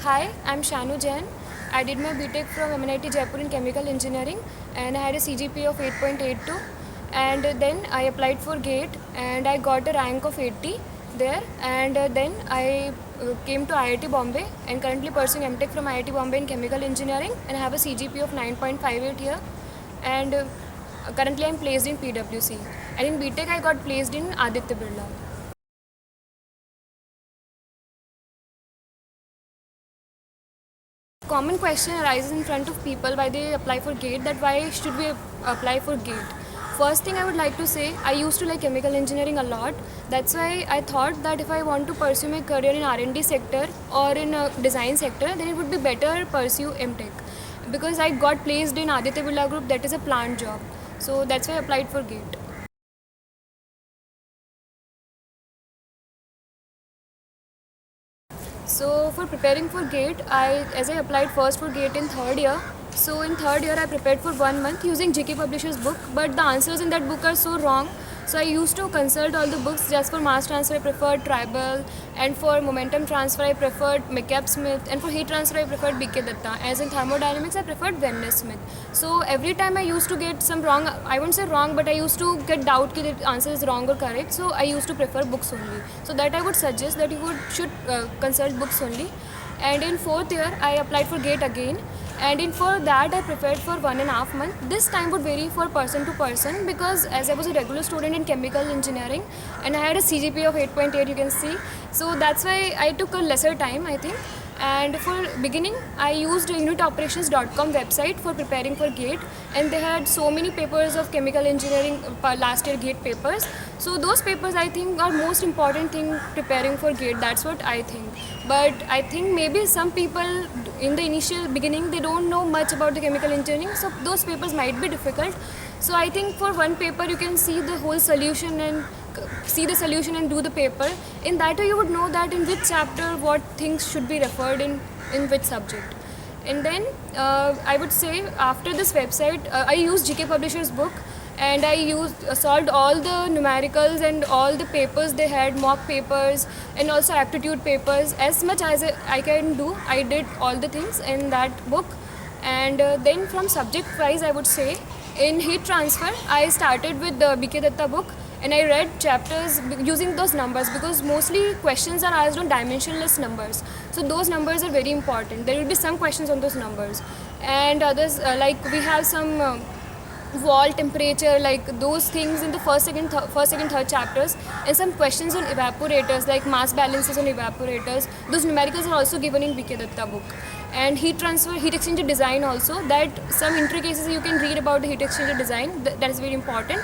Hi, I'm Shanu Jain. I did my BTech from MNIT Jaipur in Chemical Engineering and I had a CGPA of 8.82, and then I applied for GATE and I got a rank of 80 there, and then I came to IIT Bombay and currently pursuing MTech from IIT Bombay in Chemical Engineering, and I have a CGPA of 9.58 here, and currently I'm placed in PwC, and in BTech I got placed in Aditya Birla. Common question arises in front of people why they apply for GATE, that why should we apply for GATE. First thing I would like to say, I used to like chemical engineering a lot. That's why I thought that if I want to pursue my career in R&D sector or in a design sector, then it would be better pursue MTech, because I got placed in Aditya Birla Group, that is a plant job. So that's why I applied for GATE. So for preparing for GATE, as I applied first for GATE in third year. So in third year I prepared for 1 month using GK Publishers book, but the answers in that book are so wrong. So I used to consult all the books. Just for mass transfer I preferred Tribal, and for momentum transfer I preferred McCabe Smith, and for heat transfer I preferred BK Datta. As in thermodynamics I preferred Werner Smith. So every time I used to get some wrong, I won't say wrong, but I used to get doubt that the answer is wrong or correct. So I used to prefer books only. So that I would suggest that you should consult books only. And in fourth year I applied for GATE again, and in for that I prepared for 1.5 months. This time would vary for person to person, because as I was a regular student in chemical engineering and I had a CGPA of 8.8, you can see, so that's why I took a lesser time, I think. And for beginning I used unitoperations.com website for preparing for GATE, and they had so many papers of chemical engineering last year GATE papers. So those papers I think are most important thing preparing for GATE. That's what I think. But I think maybe some people in the initial beginning they don't know much about the chemical engineering, so those papers might be difficult. So I think for one paper you can see the whole solution and do the paper. In that way you would know that in which chapter what things should be referred in which subject. And then I would say after this website I used GK Publishers book, and I solved all the numericals and all the papers they had, mock papers and also aptitude papers. As much as I can do, I did all the things in that book. And then from subject wise I would say, in heat transfer I started with the BK Datta book, and I read chapters using those numbers, because mostly questions are asked on dimensionless numbers. So those numbers are very important. There will be some questions on those numbers, and others like we have some wall temperature, like those things in the first, second, third chapters, and some questions on evaporators, like mass balances on evaporators. Those numericals are also given in BK Datta book. And heat transfer, heat exchanger design also, that some intricacies you can read about the heat exchanger design, that is very important.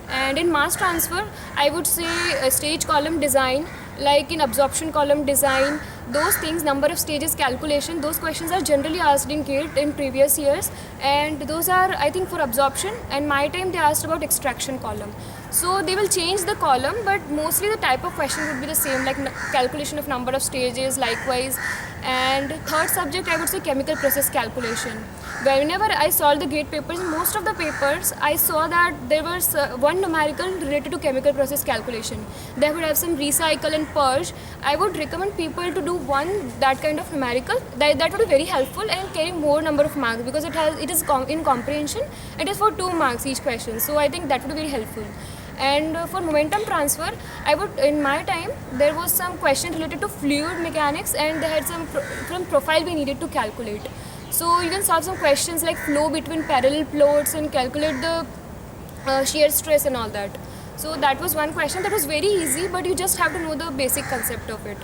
And in mass transfer I would say stage column design, like in absorption column design, those things, number of stages calculation, those questions are generally asked in GATE in previous years, and those are I think for absorption. And my time they asked about extraction column. So they will change the column, but mostly the type of question would be the same, like calculation of number of stages likewise. And third subject I would say chemical process calculation. Whenever I solved the GATE papers, in most of the papers I saw that there was one numerical related to chemical process calculation. They would have some recycle and purge. I would recommend people to do one that kind of numerical. That would be very helpful and carry more number of marks, because it is in comprehension. It is for 2 marks each question. So I think that would be very helpful. And for momentum transfer, in my time there was some question related to fluid mechanics, and they had some from profile we needed to calculate. So you can solve some questions like flow between parallel plots and calculate the shear stress and all that. So that was one question that was very easy, but you just have to know the basic concept of it.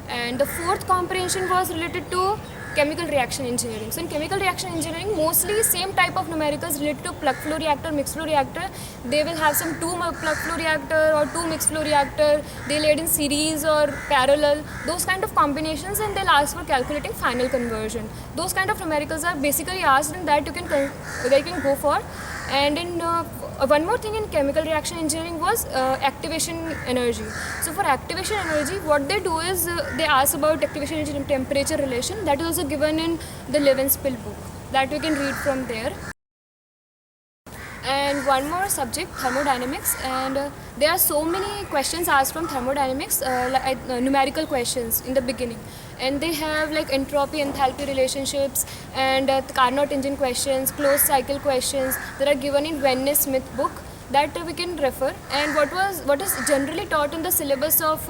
And the fourth comprehension was related to chemical reaction engineering. So in chemical reaction engineering, mostly same type of numericals related to plug flow reactor, mixed flow reactor. They will have some 2 plug flow reactor or 2 mixed flow reactor. They laid in series or parallel, those kind of combinations, and they'll ask for calculating final conversion. Those kind of numericals are basically asked, and that you can go for. And in one more thing in chemical reaction engineering was activation energy. So for activation energy, what they do is they ask about activation energy and temperature relation. That is also given in the Levenspiel book, that we can read from there. And one more subject, thermodynamics, and there are so many questions asked from thermodynamics, numerical questions in the beginning. and they have like entropy enthalpy relationships and Carnot engine questions, closed cycle questions that are given in Venice Smith book that we can refer. And what is generally taught in the syllabus of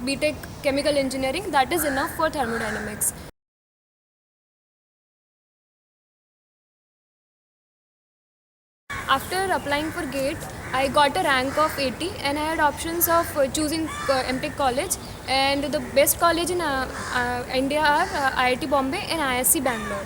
BTech chemical engineering, that is enough for thermodynamics. After applying for GATE, I got a rank of 80 and I had options of choosing MTech college, and the best college in India are IIT Bombay and ISC Bangalore.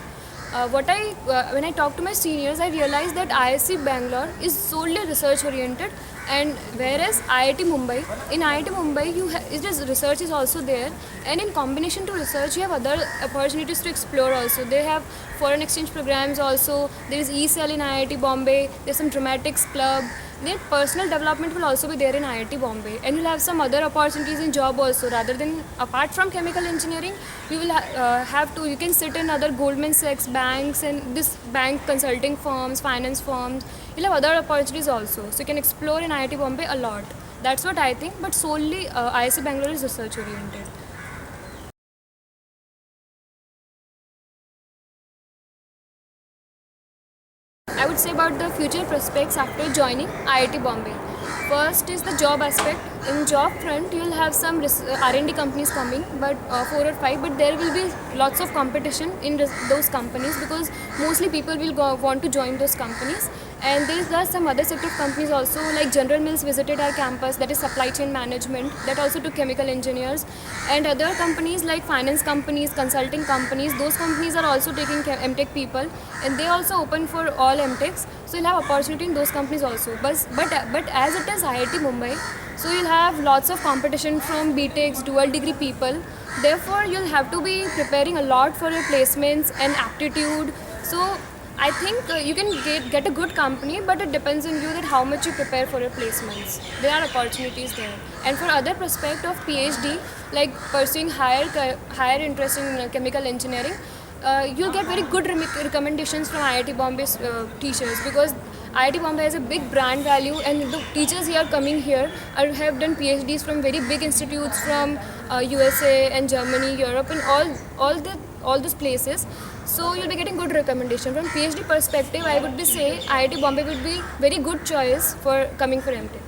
When I talked to my seniors, I realized that ISC Bangalore is solely research oriented, and whereas IIT Mumbai, in IIT Mumbai it is research is also there, and in combination to research you have other opportunities to explore also. They have foreign exchange programs also. There is ECEL in IIT Bombay. There's some dramatics club. Then personal development will also be there in IIT Bombay, and you'll have some other opportunities in job also. Rather than apart from chemical engineering, you will you can sit in other Goldman Sachs banks and this bank consulting firms, finance firms. You'll have other opportunities also, so you can explore in IIT Bombay a lot. That's what I think. But solely IIC Bangalore is research oriented. I would say about the future prospects after joining IIT Bombay. First is the job aspect. In job front, you will have some R&D companies coming, but 4 or 5. But there will be lots of competition in those companies because mostly people will want to join those companies. And there are some other set of companies also, like General Mills visited our campus, that is supply chain management, that also took chemical engineers. And other companies like finance companies, consulting companies, those companies are also taking MTech people, and they also open for all MTechs. So you'll have opportunity in those companies also. But as it is IIT Mumbai, so you'll have lots of competition from BTechs, dual degree people. Therefore, you'll have to be preparing a lot for your placements and aptitude. So I think you can get a good company, but it depends on you that how much you prepare for your placements. There are opportunities there. And for other prospect of PhD, like pursuing higher interest in chemical engineering, you'll get very good recommendations from IIT Bombay's teachers, because IIT Bombay has a big brand value, and the teachers here coming here have done PhDs from very big institutes from USA and Germany, Europe, and all those places. So you'll be getting good recommendation. From PhD perspective, I would be say IIT Bombay would be very good choice for coming for MTech.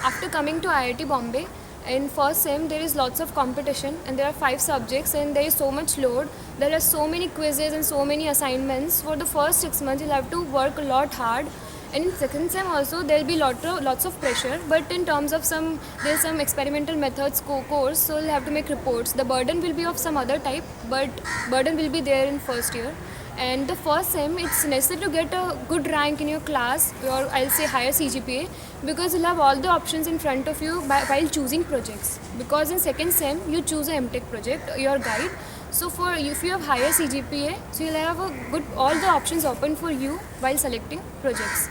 After coming to IIT Bombay, in first sem there is lots of competition, and there are 5 subjects and there is so much load. There are so many quizzes and so many assignments. For the first 6 months you'll have to work a lot hard, and in second sem also there will be lots of pressure, but in terms of there's some experimental methods course, so you'll have to make reports. The burden will be of some other type, but burden will be there in first year. And the first sem, it's necessary to get a good rank in your class, or I'll say higher CGPA, because you'll have all the options in front of you while choosing projects. Because in second sem, you choose a MTech project, your guide. So if you have higher CGPA, so you'll have all the options open for you while selecting projects.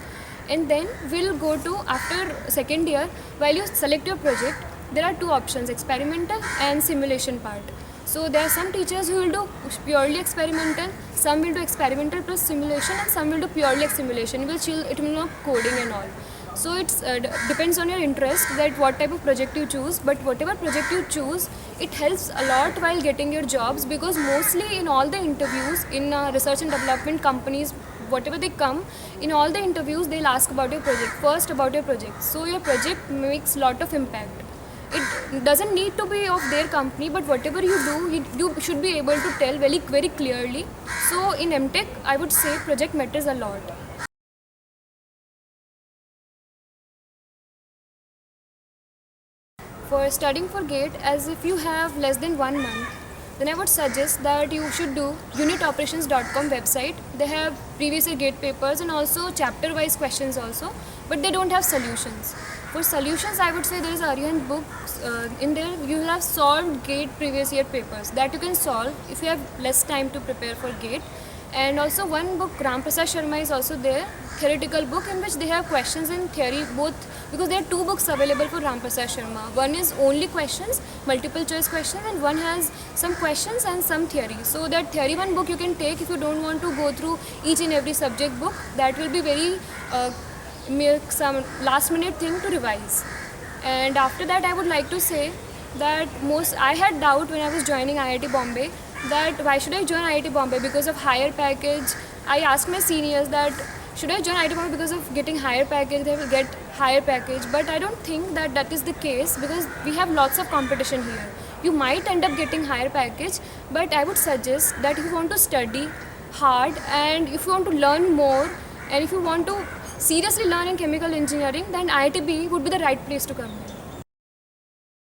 And then we'll go to, after second year, while you select your project, there are 2 options, experimental and simulation part. So there are some teachers who will do purely experimental, some will do experimental plus simulation, and some will do purely simulation, which it will not coding and all. So it depends on your interest that what type of project you choose. But whatever project you choose, it helps a lot while getting your jobs, because mostly in all the interviews in research and development companies, whatever they come, in all the interviews they'll ask about your project, first about your project. So your project makes lot of impact. It doesn't need to be of their company, but whatever you do, you should be able to tell very, very clearly. So in MTech, I would say project matters a lot. For studying for GATE, as if you have less than 1 month, then I would suggest that you should do unitoperations.com website. They have previous year GATE papers and also chapter wise questions also, but they don't have solutions. For solutions, I would say there is Arihant books. In there you will have solved GATE previous year papers that you can solve if you have less time to prepare for GATE. And also one book, Ram Prasad Sharma, is also there, theoretical book, in which they have questions and theory both, because there are 2 books available for Ram Prasad Sharma. One is only questions, multiple choice questions, and one has some questions and some theory. So that theory one book you can take if you don't want to go through each and every subject book. That will be very some last minute thing to revise. And after that, I would like to say that I had doubt when I was joining IIT Bombay that why should I join IIT Bombay because of higher package. I asked my seniors that should I join IIT Bombay because of getting higher package, they will get higher package, but I don't think that that is the case because we have lots of competition here. You might end up getting higher package, but I would suggest that if you want to study hard and if you want to learn more and if you want to seriously learn in chemical engineering, then IIT BE would be the right place to come.